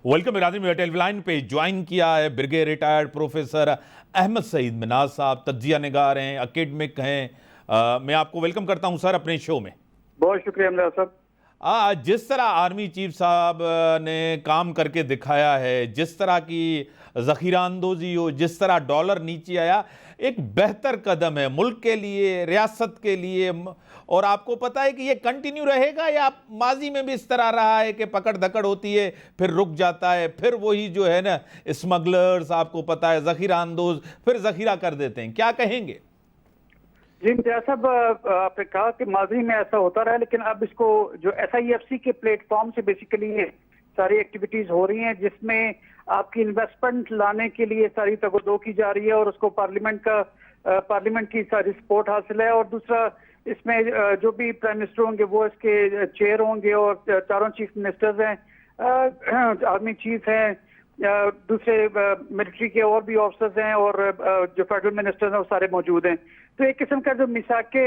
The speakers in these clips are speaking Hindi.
वेलकम इरादी में टेलीलाइन पे ज्वाइन किया है brigade retired professor Ahmed Saeed Minaj साहब, तज्जिया निगार हैं, एकेडमिक हैं। मैं आपको वेलकम करता हूं सर अपने शो में। बहुत शुक्रिया इमरान साहब। जिस तरह आर्मी चीफ साहब ने काम करके दिखाया है, जिस तरह की ज़ख़ीरा अंदोज़ी हो, जिस तरह डॉलर नीचे आया, एक बेहतर कदम है मुल्क के लिए, रियासत के लिए। और आपको पता है कि ये कंटिन्यू रहेगा या माजी में भी इस तरह रहा है कि पकड़ धकड़ होती है, फिर रुक जाता है, फिर वही जो है ना स्मगलर्स, आपको पता है ज़ख़ीरा अंदोज़ फिर ज़ख़ीरा कर देते हैं। क्या कहेंगे? जी इम्तियाज साहब, आपने कहा कि माजी में ऐसा होता रहा, लेकिन अब इसको जो SIFC के प्लेटफॉर्म से बेसिकली ये सारी एक्टिविटीज हो रही हैं, जिसमें आपकी इन्वेस्टमेंट लाने के लिए सारी तगोदो की जा रही है और उसको पार्लियामेंट की सारी सपोर्ट हासिल है। और दूसरा, इसमें जो भी प्राइम मिनिस्टर होंगे वो इसके चेयर होंगे और चारों चीफ मिनिस्टर्स हैं, आर्मी चीफ हैं, दूसरे मिलिट्री के और भी ऑफिसर्स हैं और जो फेडरल मिनिस्टर्स हैं वो सारे मौजूद हैं। तो एक किस्म का जो मिसाके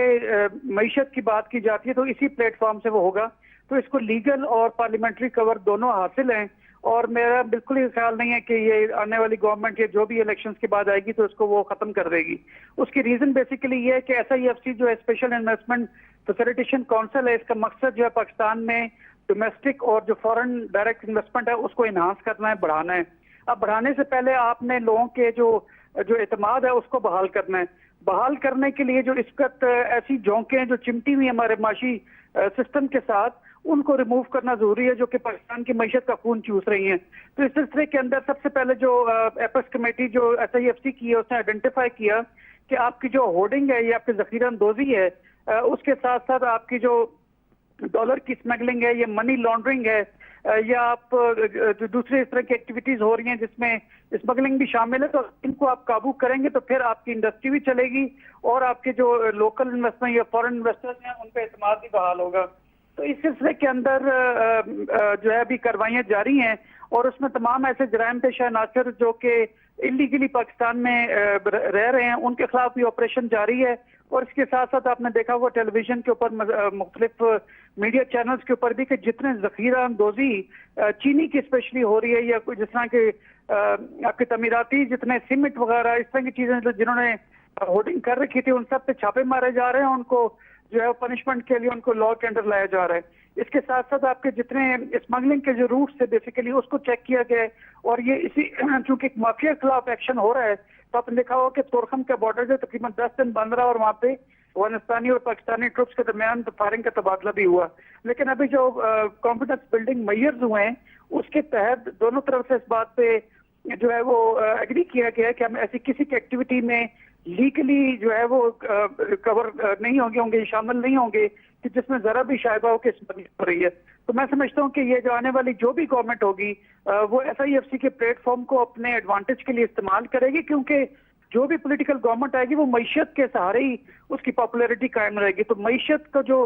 मईशत की बात की जाती है तो इसी प्लेटफॉर्म से वो होगा। तो इसको लीगल और पार्लियामेंट्री कवर दोनों हासिल हैं और मेरा बिल्कुल ही ख्याल नहीं है कि ये आने वाली गवर्नमेंट या जो भी इलेक्शंस के बाद आएगी तो इसको वो खत्म कर देगी। उसकी रीजन बेसिकली ये है कि SIFC जो है स्पेशल इन्वेस्टमेंट फैसिलिटेशन काउंसिल है, इसका मकसद जो है पाकिस्तान में डोमेस्टिक और जो फॉरेन डायरेक्ट इन्वेस्टमेंट है उसको इन्हांस करना है, बढ़ाना है। अब बढ़ाने से पहले आपने लोगों के जो एतमाद है उसको बहाल करना है। बहाल करने के लिए जो इस वक्त ऐसी झोंकें जो चिमटी हुई हमारे माशी सिस्टम के साथ, उनको रिमूव करना जरूरी है, जो कि पाकिस्तान की मईशत का खून चूस रही हैं। तो इस सिलसिले के अंदर सबसे पहले जो एपेक्स कमेटी जो SIFC की है उसने आइडेंटिफाई किया कि आपकी जो होर्डिंग है, ये आपकी ज़ख़ीरा अंदोज़ी है, उसके साथ साथ आपकी जो डॉलर की स्मगलिंग है, ये मनी लॉन्ड्रिंग है, या आप जो दूसरे इस तरह की एक्टिविटीज हो रही हैं जिसमें स्मगलिंग भी शामिल है, तो इनको आप काबू करेंगे तो फिर आपकी इंडस्ट्री भी चलेगी और आपके जो लोकल इन्वेस्टमेंट या फॉरेन इन्वेस्टर्स हैं उन पर एतमाद भी बहाल होगा। तो इस सिलसिले के अंदर जो है अभी कार्रवाइयां जारी हैं और उसमें तमाम ऐसे जराइम पेशा नासिर जो कि इलीगली पाकिस्तान में रह रहे हैं उनके खिलाफ भी ऑपरेशन जारी है। और इसके साथ साथ आपने देखा हुआ टेलीविजन के ऊपर, मुख्तलिफ मीडिया चैनल्स के ऊपर भी कि जितने ज़ख़ीरा अंदोज़ी चीनी की स्पेशली हो रही है या कोई जिस तरह के आपके तमीराती जितने सीमेंट वगैरह इस तरह की चीजें जिन्होंने होर्डिंग कर रखी थी उन सब पे छापे मारे जा रहे हैं, उनको जो है पनिशमेंट के लिए उनको लॉ के अंडर लाया जा रहा है। इसके साथ साथ आपके जितने स्मगलिंग के जो रूट्स थे बेसिकली उसको चेक किया गया है और ये इसी चूंकि माफिया के खिलाफ एक्शन हो रहा है तो आपने देखा होगा कि तोरखम का बॉर्डर जो तकरीबन 10 दिन बंद रहा और वहाँ पे अफगानिस्तानी और पाकिस्तानी ट्रुप्स के दरमियान फायरिंग का तबादला भी हुआ। लेकिन अभी जो कॉन्फिडेंस बिल्डिंग मेजर्स हुए हैं उसके तहत दोनों तरफ से इस बात पे जो है वो एग्री किया गया है कि हम ऐसी किसी की एक्टिविटी में लीगली जो है वो कवर नहीं होंगे, शामिल नहीं होंगे कि जिसमें जरा भी शायबा हो के स्मगलिंग हो रही है। तो मैं समझता हूँ कि ये जो आने वाली जो भी गवर्नमेंट होगी वो SIFC के प्लेटफॉर्म को अपने एडवांटेज के लिए इस्तेमाल करेगी, क्योंकि जो भी पॉलिटिकल गवर्नमेंट आएगी वो मईशत के सहारे ही उसकी पॉपुलैरिटी कायम रहेगी। तो मईशत को जो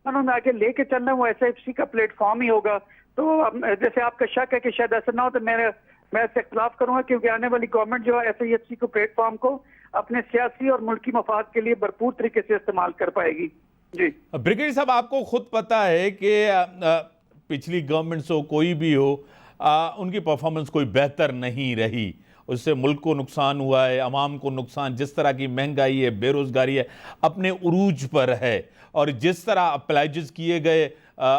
उन्होंने आगे लेके चलना है वो SIFC का प्लेटफॉर्म ही होगा। तो जैसे आपका शक है कि शायद ऐसा ना हो, तो मैं इससे इख्तिलाफ करूंगा, क्योंकि आने वाली गवर्नमेंट जो है SIFC को प्लेटफॉर्म को अपने सियासी और मुल्की मफाद के लिए भरपूर तरीके से इस्तेमाल कर पाएगी। जी ब्रिगेडियर साहब, आपको खुद पता है कि पिछली गवर्नमेंट्स हो कोई भी हो, उनकी परफॉर्मेंस कोई बेहतर नहीं रही। उससे मुल्क को नुकसान हुआ है, अवाम को नुकसान। जिस तरह की महंगाई है, बेरोज़गारी है, अपने उरूज पर है। और जिस तरह प्लेजेस किए गए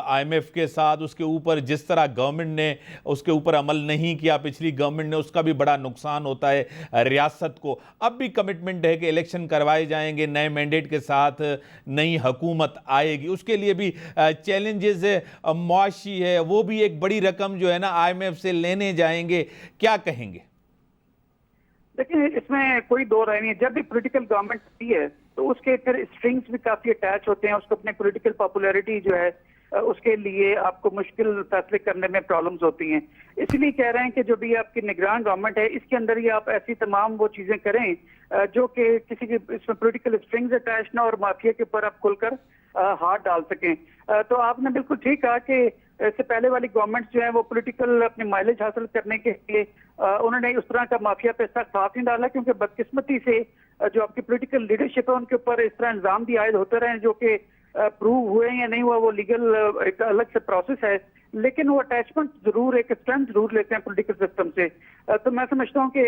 IMF के साथ, उसके ऊपर जिस तरह गवर्नमेंट ने उसके ऊपर अमल नहीं किया पिछली गवर्नमेंट ने, उसका भी बड़ा नुकसान होता है रियासत को। अब भी कमिटमेंट है कि इलेक्शन करवाए जाएंगे, नए मैंडेट के साथ नई हुकूमत आएगी, उसके लिए भी चैलेंजेस है, मुआशी है, वो भी एक बड़ी रकम जो है ना IMF से लेने जाएंगे। क्या कहेंगे? देखिए, इसमें कोई दो राय नहीं है। जब भी पॉलिटिकल गवर्नमेंट आती है तो उसके फिर स्ट्रिंग्स भी काफी अटैच होते हैं, उसको अपने पॉलिटिकल पॉपुलैरिटी जो है उसके लिए आपको मुश्किल फैसले करने में प्रॉब्लम्स होती हैं। इसलिए कह रहे हैं कि जो भी आपकी निगरान गवर्नमेंट है इसके अंदर ही आप ऐसी तमाम वो चीजें करें जो कि किसी के इसमें पॉलिटिकल स्ट्रिंग्स अटैच ना और माफिया के ऊपर आप खुलकर हाथ डाल सकें। तो आपने बिल्कुल ठीक कहा कि इससे पहले वाली गवर्नमेंट जो है वो पॉलिटिकल अपनी माइलेज हासिल करने के लिए उन्होंने उस तरह का माफिया पे सख्त हाथ नहीं डाला, क्योंकि बदकिस्मती से जो आपकी पॉलिटिकल लीडरशिप है उनके ऊपर इस तरह इल्जाम भी आयद होते रहे जो कि प्रूव हुए या नहीं हुआ वो लीगल एक अलग से प्रोसेस है। लेकिन वो अटैचमेंट जरूर, एक स्ट्रेंथ जरूर लेते हैं पॉलिटिकल सिस्टम से। तो मैं समझता हूँ कि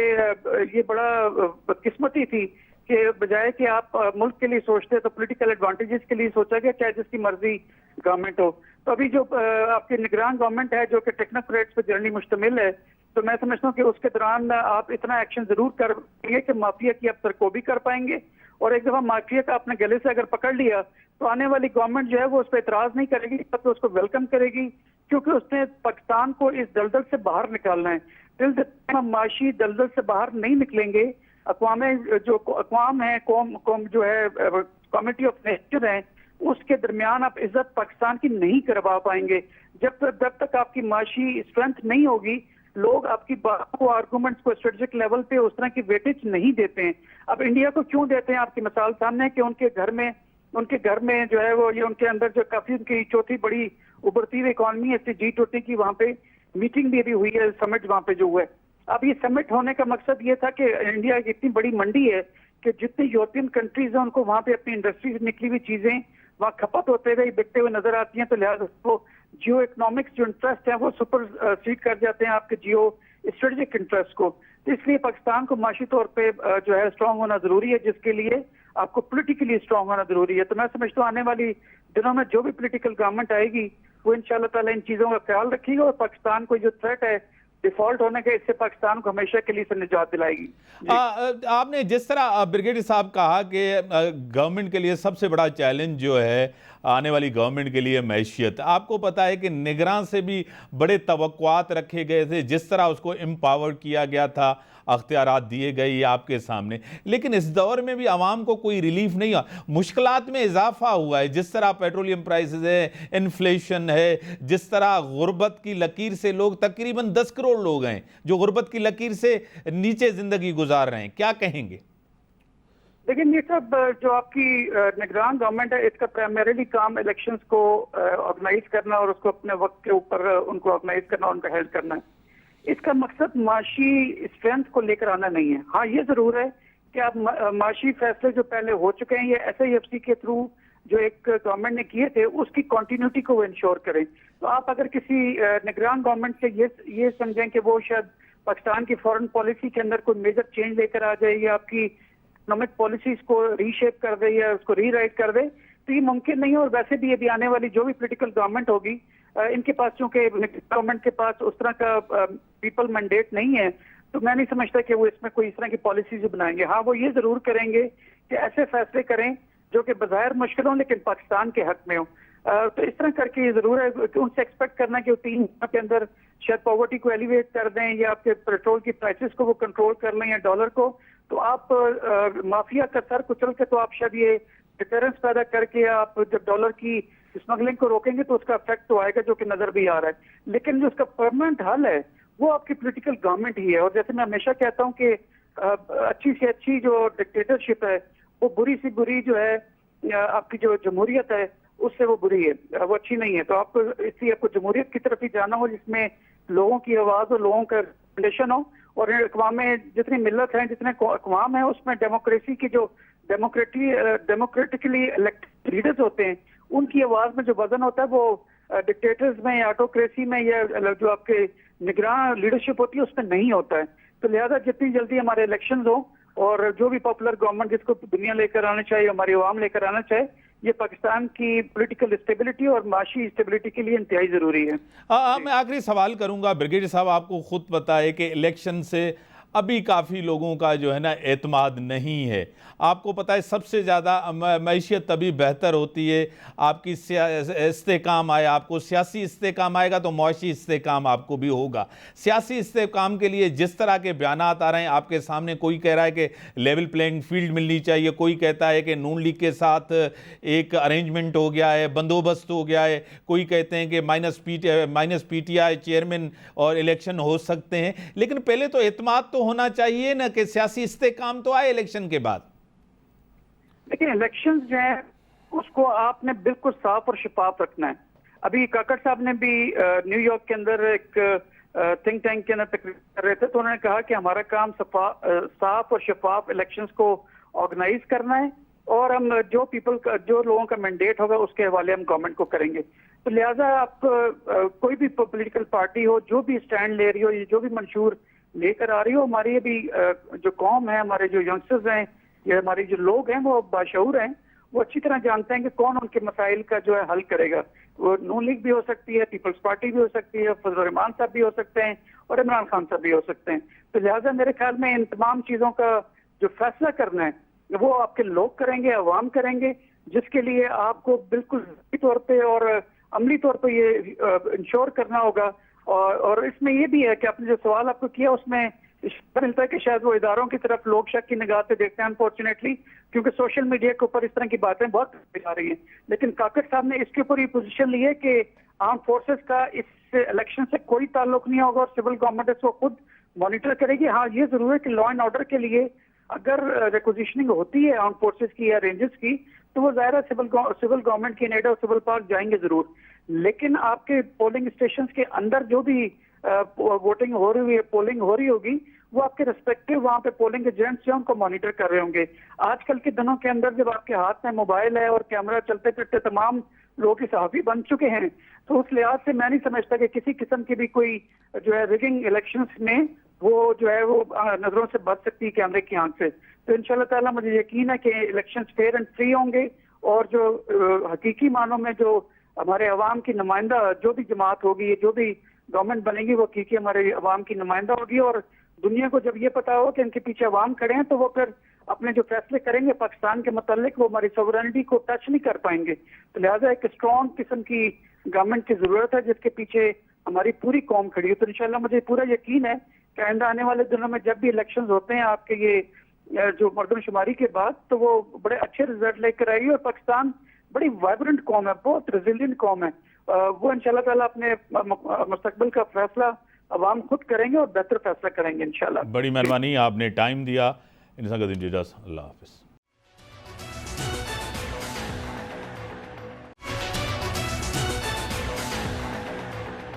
ये बड़ा किस्मती थी कि बजाय कि आप मुल्क के लिए सोचते तो पॉलिटिकल एडवांटेजेस के लिए सोचा गया, चाहे जिसकी मर्जी गवर्नमेंट हो। तो अभी जो आपकी निगरान गवर्नमेंट है जो कि टेक्नोक्रेट्स पर जर्नी मुश्तमिल है, तो मैं समझता हूँ कि उसके दौरान आप इतना एक्शन जरूर कर पाएंगे कि माफिया की आप सरको भी कर पाएंगे। और एक दफा माफिया का आपने गले से अगर पकड़ लिया तो आने वाली गवर्नमेंट जो है वो उस पर इतराज नहीं करेगी, तो उसको वेलकम करेगी, क्योंकि उसने पाकिस्तान को इस दलदल से बाहर निकालना है। हम माशी दलदल से बाहर नहीं निकलेंगे, अक़वाम है, कौम जो है, कमिटी ऑफ नेशन है, उसके दरमियान आप इज्जत पाकिस्तान की नहीं करवा पाएंगे। जब तक आपकी माशी स्ट्रेंथ नहीं होगी, लोग आपकी बात को, आर्गूमेंट्स को स्ट्रेटेजिक लेवल पे उस तरह की वेटेज नहीं देते हैं। अब इंडिया को क्यों देते हैं? आपकी मिसाल सामने है कि उनके घर में जो है वो, ये उनके अंदर जो काफी उनकी चौथी बड़ी उभरती हुई इकॉनमी है, G20 की वहां पे मीटिंग भी अभी हुई है, समिट वहां पे जो हुआ है। अब ये समिट होने का मकसद ये था कि इंडिया की इतनी बड़ी मंडी है कि जितनी यूरोपियन कंट्रीज हैं उनको वहां पे अपनी इंडस्ट्री से निकली हुई चीजें वहां खपत होते हुए बिकते हुए नजर आती हैं। तो लिहाजा वो जियो इकोनॉमिक्स जो इंटरेस्ट है वो सुपर सीड कर जाते हैं आपके जियो स्ट्रेटेजिक इंटरेस्ट को। तो इसलिए पाकिस्तान को माशी तौर पे जो है स्ट्रांग होना जरूरी है, जिसके लिए आपको पॉलिटिकली स्ट्रांग होना जरूरी है। तो मैं समझता हूँ आने वाली दिनों में जो भी पॉलिटिकल गवर्नमेंट आएगी वो इंशाल्लाह ताला इन चीजों का ख्याल रखेगी और पाकिस्तान को जो थ्रेट है डिफॉल्ट होने का, इससे पाकिस्तान को हमेशा के लिए से निजात दिलाएगी। आपने जिस तरह ब्रिगेडियर साहब कहा कि गवर्नमेंट के लिए सबसे बड़ा चैलेंज जो है आने वाली गवर्नमेंट के लिए मैशियत, आपको पता है कि निगरान से भी बड़े तवक्कुआत रखे गए थे, जिस तरह उसको एम्पावर किया गया था, अख्तियारात दिए गए ये आपके सामने, लेकिन इस दौर में भी आवाम को कोई रिलीफ नहीं हुआ, मुश्किलात में इजाफा हुआ है। जिस तरह पेट्रोलियम प्राइसेस है, इन्फ्लेशन है, जिस तरह गुर्बत की लकीर से लोग, तकरीबन 10 करोड़ लोग हैं जो गुर्बत की लकीर से नीचे जिंदगी गुजार रहे हैं, क्या कहेंगे? लेकिन ये सब जो आपकी निगरान गवर्नमेंट है, इसका प्राइमरीली काम इलेक्शंस को ऑर्गेनाइज करना और उसको अपने वक्त के ऊपर उनको ऑर्गेनाइज करना, उनको हेल्प करना है। इसका मकसद माशी स्ट्रेंथ को लेकर आना नहीं है। हाँ, ये जरूर है कि आप माशी फैसले जो पहले हो चुके हैं, ये SIFC के थ्रू जो एक गवर्नमेंट ने किए थे, उसकी कंटिन्यूटी को इंश्योर करें। तो आप अगर किसी निगरान गवर्नमेंट से ये समझें कि वो शायद पाकिस्तान की फॉरेन पॉलिसी के अंदर कोई मेजर चेंज लेकर आ जाए या आपकी इकोनॉमिक पॉलिसीज को रीशेप कर दे या उसको रीराइट कर दे, तो ये मुमकिन नहीं है। और वैसे भी अभी आने वाली जो भी पॉलिटिकल गवर्नमेंट होगी, इनके पास चूंकि गवर्नमेंट के पास उस तरह का पीपल मैंडेट नहीं है, तो मैं नहीं समझता कि वो इसमें कोई इस तरह की पॉलिसीज बनाएंगे। हाँ, वो ये जरूर करेंगे कि ऐसे फैसले करें जो कि बज़ाहिर मुश्किल हों लेकिन पाकिस्तान के हक में हो। तो इस तरह करके ये जरूर है कि उनसे एक्सपेक्ट करना कि वो 3 साल के अंदर शायद पॉवर्टी को एलिवेट कर दें या आपके पेट्रोल की प्राइसेस को वो कंट्रोल कर लें या डॉलर को। तो आप माफिया का सर कुचल के तो आप शायद ये डिफरेंस पैदा करके आप जब डॉलर की स्मगलिंग को रोकेंगे तो उसका इफेक्ट तो आएगा, जो कि नजर भी आ रहा है। लेकिन जो उसका परमानेंट हल है वो आपकी पॉलिटिकल गवर्नमेंट ही है। और जैसे मैं हमेशा कहता हूँ कि अच्छी से अच्छी जो डिक्टेटरशिप है वो बुरी से बुरी जो है, आपकी जो जमहूरियत है उससे वो बुरी है, वो अच्छी नहीं है। तो आपको इसलिए आपको जमहूरियत की तरफ ही जाना हो, जिसमें लोगों की आवाज और लोगों का रिलेशन हो। और अक़वाम में जितनी मिल्लत है, जितने अक़वाम है, उसमें डेमोक्रेसी की जो डेमोक्रेटिकली इलेक्टेड लीडर्स होते हैं, उनकी आवाज में जो वजन होता है वो डिक्टेटर्स में या ऑटोक्रेसी में या जो आपके निगरान लीडरशिप होती है उसमें नहीं होता है। तो लिहाजा जितनी जल्दी हमारे इलेक्शंस हो और जो भी पॉपुलर गवर्नमेंट जिसको दुनिया लेकर आना चाहिए, हमारी आवाम लेकर आना चाहिए, ये पाकिस्तान की पॉलिटिकल स्टेबिलिटी और माशी स्टेबिलिटी के लिए इंतहाई जरूरी है। मैं आखिरी सवाल करूंगा ब्रिगेडियर साहब, आपको खुद पता है कि इलेक्शन से अभी काफ़ी लोगों का जो है ना एतमाद नहीं है। आपको पता है सबसे ज़्यादा मैशियत तभी बेहतर होती है आपकी इस्तेकाम आए, आपको सियासी इस्तेकाम आएगा तो मुआशी इस्तेकाम आपको भी होगा। सियासी इस्तेकाम के लिए जिस तरह के बयानात आ रहे हैं आपके सामने, कोई कह रहा है कि लेवल प्लेइंग फील्ड मिलनी चाहिए, कोई कहता है कि नून लीग के साथ एक अरेंजमेंट हो गया है, बंदोबस्त हो गया है, कोई कहते हैं कि माइनस PTI चेयरमैन और इलेक्शन हो सकते हैं। लेकिन पहले तो एतमाद तो होना चाहिए ना कि सियासी इस्तेकाम तो आए इलेक्शन के बाद। लेकिन इलेक्शंस जो है उसको आपने बिल्कुल साफ और शफाफ रखना है। अभी काकड़ साहब ने भी न्यूयॉर्क के अंदर एक थिंक टैंक के अंदर तकरीर कर रहे थे, तो उन्होंने कहा कि हमारा काम साफ और शफाफ इलेक्शंस को ऑर्गेनाइज करना है और हम जो लोगों का मैंडेट होगा उसके हवाले हम गवर्नमेंट को करेंगे। तो लिहाजा आप कोई भी पॉलिटिकल पार्टी हो, जो भी स्टैंड ले रही हो, ये जो भी मंशूर लेकर आ रही हो, हमारी ये भी जो कौम है, हमारे जो यंगस्टर्स हैं, ये हमारे जो लोग हैं, वो बाशऊर हैं, वो अच्छी तरह जानते हैं कि कौन उनके मसाइल का जो है हल करेगा। वो नून लीग भी हो सकती है, पीपल्स पार्टी भी हो सकती है, फजल रहमान साहब भी हो सकते हैं और इमरान खान साहब भी हो सकते हैं। तो लिहाजा मेरे ख्याल में इन तमाम चीजों का जो फैसला करना है वो आपके लोग करेंगे, अवाम करेंगे, जिसके लिए आपको बिल्कुल तौर पे और अमली तौर पे ये इंश्योर करना होगा। और इसमें ये भी है कि आपने जो सवाल आपको किया उसमें मिलता है कि शायद वो इदारों की तरफ लोग शक की निगाह से देखते हैं, अनफॉर्चुनेटली, क्योंकि सोशल मीडिया के ऊपर इस तरह की बातें बहुत आ रही हैं। लेकिन काकड़ साहब ने इसके ऊपर ये पोजीशन ली है कि आर्म फोर्सेस का इस इलेक्शन से कोई ताल्लुक नहीं होगा और सिविल गवर्नमेंट इसको खुद मॉनिटर करेगी। हाँ, ये जरूर है कि लॉ एंड ऑर्डर के लिए अगर रिक्विजिशनिंग होती है आर्म फोर्सेस की या रेंजेस की, तो वो ज़ाहिर है सिविल गवर्नमेंट की नेडा और सिविल पार्क जाएंगे जरूर। लेकिन आपके पोलिंग स्टेशन के अंदर जो भी वोटिंग हो रही है, पोलिंग हो रही होगी, वो आपके रिस्पेक्टिव वहाँ पे पोलिंग एजेंट्स हैं उनको मॉनिटर कर रहे होंगे। आजकल के दिनों के अंदर जब आपके हाथ में मोबाइल है और कैमरा चलते फिरते तमाम लोग की सहाफी बन चुके हैं, तो उस लिहाज से मैं नहीं समझता कि किसी किस्म की भी कोई जो है रिगिंग इलेक्शंस में वो जो है वो नजरों से बच सकती है कैमरे की आंख से। तो इंशाल्लाह ताला मुझे यकीन है कि इलेक्शंस फेयर एंड फ्री होंगे और जो हकीकी मानों में जो हमारे अवाम की नुमाइंदा जो भी जमात होगी, जो भी गवर्नमेंट बनेगी, वो हकीकी हमारे अवाम की नुमाइंदा होगी। और दुनिया को जब ये पता हो कि इनके पीछे अवाम खड़े हैं, तो वो फिर अपने जो फैसले करेंगे पाकिस्तान के मुतालिक, वो हमारी सॉवरेनिटी को टच नहीं कर पाएंगे। तो लिहाजा एक स्ट्रॉन्ग किस्म की गवर्नमेंट की जरूरत है जिसके पीछे हमारी पूरी कौम खड़ी हो। तो इंशाल्लाह मुझे पूरा यकीन है कि आइंदा आने वाले दिनों में जब भी इलेक्शंस होते हैं आपके ये जो मर्दमशुमारी के बाद, तो वो बड़े अच्छे रिजल्ट लेकर आएगी और पाकिस्तान बड़ी वाइब्रेंट कौम है, बहुत रेजिलियंट कौम है। वो इंशाल्लाह ताला अपने मुस्तकबिल का फैसला अवाम खुद करेंगे और बेहतर फैसला करेंगे इंशाल्लाह। बड़ी मेहरबानी, आपने टाइम दिया। इन संगत अल्लाह हाफिज़।